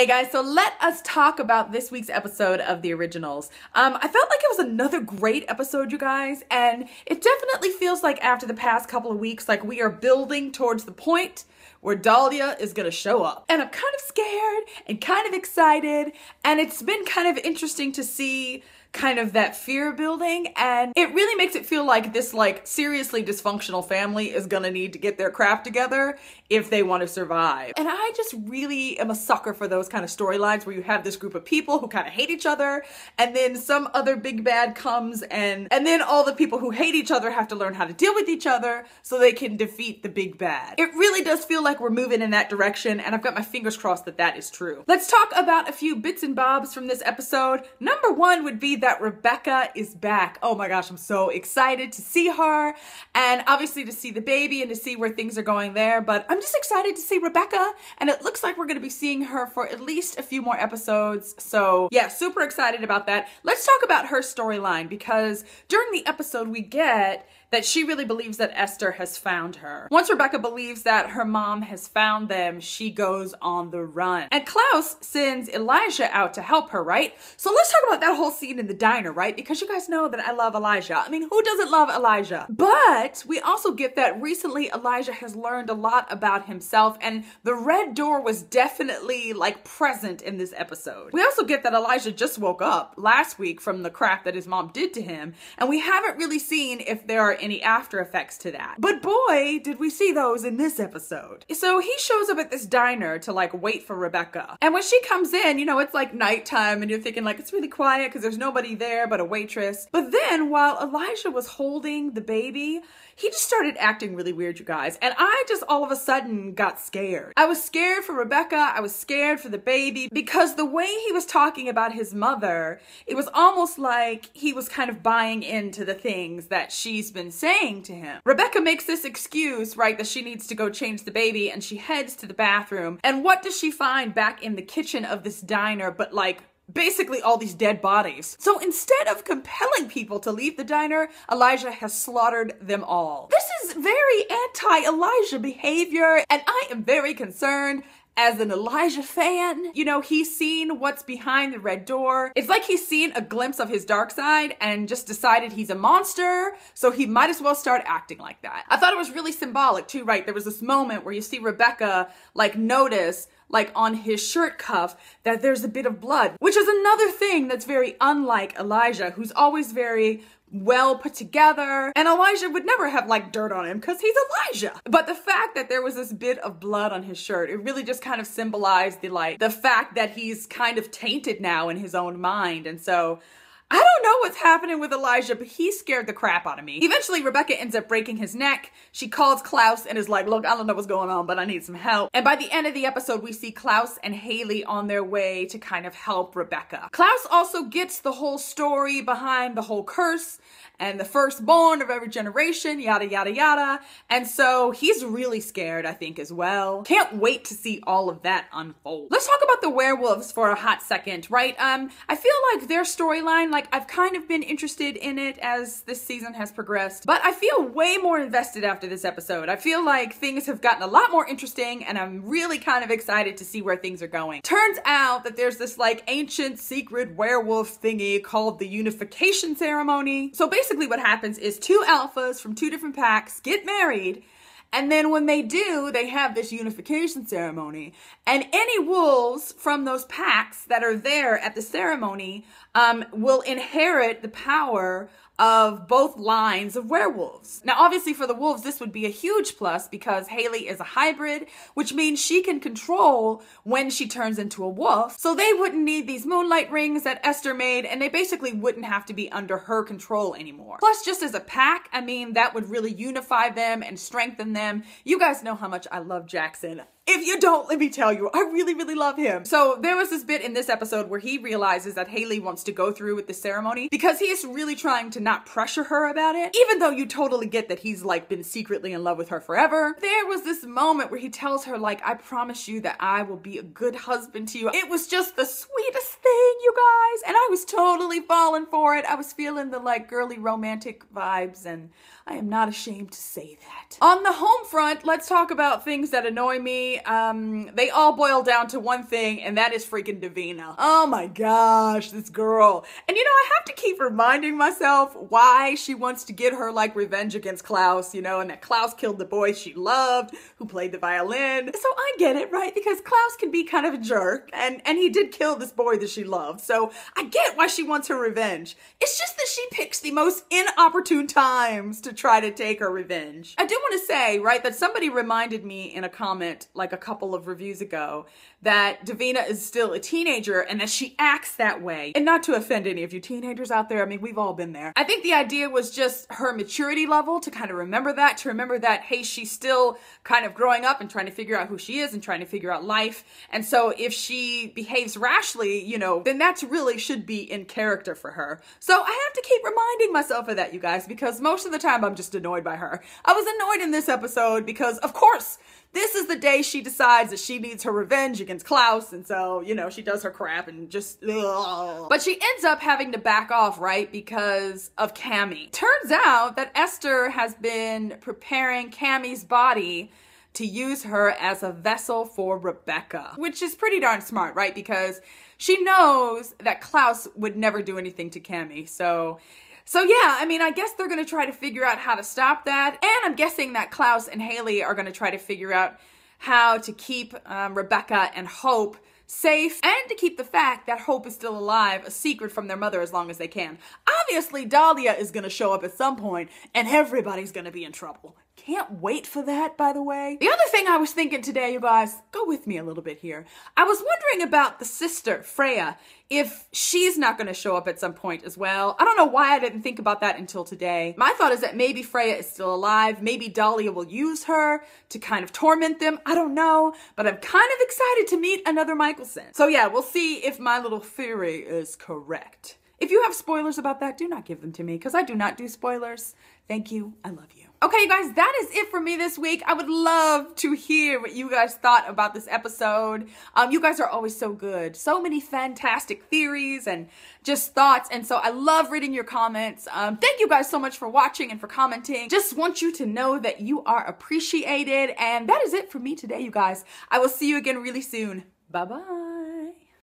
Hey guys, so let us talk about this week's episode of The Originals. I felt like it was another great episode, you guys, and it definitely feels like after the past couple of weeks, like we are building towards the point where Dahlia is gonna show up. And I'm kind of scared and kind of excited, and it's been kind of interesting to see kind of that fear building, and it really makes it feel like this seriously dysfunctional family is gonna need to get their crap together if they want to survive. And I just really am a sucker for those kind of storylines where you have this group of people who kind of hate each other, and then some other big bad comes, and then all the people who hate each other have to learn how to deal with each other so they can defeat the big bad. It really does feel like we're moving in that direction, and I've got my fingers crossed that that is true. Let's talk about a few bits and bobs from this episode. Number one would be that Rebekah is back. Oh my gosh, I'm so excited to see her, and obviously to see the baby and to see where things are going there, but I'm just excited to see Rebekah, and it looks like we're going to be seeing her for at least a few more episodes, so yeah, super excited about that. Let's talk about her storyline, because during the episode we get that she really believes that Esther has found her. Once Rebekah believes that her mom has found them, she goes on the run. And Klaus sends Elijah out to help her, right? So let's talk about that whole scene in the diner, right? Because you guys know that I love Elijah. I mean, who doesn't love Elijah? But we also get that recently Elijah has learned a lot about himself, and the red door was definitely present in this episode. We also get that Elijah just woke up last week from the crap that his mom did to him, and we haven't really seen if there are any after effects to that. But boy, did we see those in this episode. So he shows up at this diner to wait for Rebekah. And when she comes in, you know, it's nighttime and you're thinking it's really quiet because there's nobody there but a waitress. But then while Elijah was holding the baby, he just started acting really weird, you guys. And I just all of a sudden got scared. I was scared for Rebekah. I was scared for the baby, because the way he was talking about his mother, it was almost like he was kind of buying into the things that she's been saying to him. Rebekah makes this excuse, right, that she needs to go change the baby, and she heads to the bathroom. And what does she find back in the kitchen of this diner but basically all these dead bodies? So instead of compelling people to leave the diner, Elijah has slaughtered them all. This is very anti-Elijah behavior, and I am very concerned. As an Elijah fan, you know, he's seen what's behind the red door. It's like he's seen a glimpse of his dark side and just decided he's a monster, so he might as well start acting like that. I thought it was really symbolic too, right? There was this moment where you see Rebekah notice on his shirt cuff that there's a bit of blood, which is another thing that's very unlike Elijah, who's always very well put together, and Elijah would never have dirt on him because he's Elijah. But the fact that there was this bit of blood on his shirt, it really just kind of symbolized the fact that he's kind of tainted now in his own mind. And so I don't know what's happening with Elijah, but he scared the crap out of me. Eventually, Rebekah ends up breaking his neck. She calls Klaus and is like, look, I don't know what's going on, but I need some help. And by the end of the episode, we see Klaus and Haley on their way to kind of help Rebekah. Klaus also gets the whole story behind the whole curse and the firstborn of every generation, yada, yada, yada. And so he's really scared, I think, as well. Can't wait to see all of that unfold. Let's talk about the werewolves for a hot second, right? I feel like their storyline, I've kind of been interested in it as this season has progressed, but I feel way more invested after this episode. I feel like things have gotten a lot more interesting, and I'm really kind of excited to see where things are going. Turns out that there's this ancient secret werewolf thingy called the unification ceremony. So basically what happens is two alphas from two different packs get married, and then when they do, they have this unification ceremony. And any wolves from those packs that are there at the ceremony will inherit the power of both lines of werewolves. Now, obviously for the wolves, this would be a huge plus because Haley is a hybrid, which means she can control when she turns into a wolf. So they wouldn't need these moonlight rings that Esther made, and they basically wouldn't have to be under her control anymore. Plus, just as a pack, I mean, that would really unify them and strengthen them. You guys know how much I love Jackson. If you don't, let me tell you, I really, really love him. So there was this bit in this episode where he realizes that Haley wants to go through with the ceremony because he is really trying to not pressure her about it, even though you totally get that he's been secretly in love with her forever. There was this moment where he tells her I promise you that I will be a good husband to you. It was just the sweetest thing, you guys, and I was totally falling for it. I was feeling the girly romantic vibes, and I am not ashamed to say that. On the home front, let's talk about things that annoy me. they all boil down to one thing, and that is freaking Davina. Oh my gosh, this girl. And you know, I have to keep reminding myself why she wants to get her like revenge against Klaus, you know, and that Klaus killed the boy she loved who played the violin. So I get it, right? Because Klaus can be kind of a jerk, and he did kill this boy that she loved. So I get why she wants her revenge. It's just that she picks the most inopportune times to try to take her revenge. I do want to say, right, that somebody reminded me in a comment like a couple of reviews ago that Davina is still a teenager and that she acts that way. And not to offend any of you teenagers out there, I mean, we've all been there. I think the idea was just her maturity level to kind of remember that, hey, she's still kind of growing up and trying to figure out who she is and trying to figure out life. And so if she behaves rashly, you know, then that's really should be in character for her. So I have to keep reminding myself of that, you guys, because most of the time I'm just annoyed by her. I was annoyed in this episode because, of course, this is the day she decides that she needs her revenge against Klaus, and so, you know, she does her crap and just, ugh. But she ends up having to back off, right, because of Cammy. Turns out that Esther has been preparing Cammy's body to use her as a vessel for Rebekah, which is pretty darn smart, right, because she knows that Klaus would never do anything to Cammy, So yeah, I mean, I guess they're going to try to figure out how to stop that. And I'm guessing that Klaus and Haley are going to try to figure out how to keep Rebekah and Hope safe and to keep the fact that Hope is still alive a secret from their mother as long as they can. Obviously, Dahlia is going to show up at some point and everybody's going to be in trouble. Can't wait for that, by the way. The other thing I was thinking today, you guys, go with me a little bit here. I was wondering about the sister, Freya, if she's not going to show up at some point as well. I don't know why I didn't think about that until today. My thought is that maybe Freya is still alive. Maybe Dahlia will use her to kind of torment them. I don't know, but I'm kind of excited to meet another Mikaelson. So yeah, we'll see if my little theory is correct. If you have spoilers about that, do not give them to me because I do not do spoilers. Thank you. I love you. Okay, you guys, that is it for me this week. I would love to hear what you guys thought about this episode. You guys are always so good. So many fantastic theories and just thoughts. And so I love reading your comments. Thank you guys so much for watching and for commenting. Just want you to know that you are appreciated. And that is it for me today, you guys. I will see you again really soon. Bye-bye.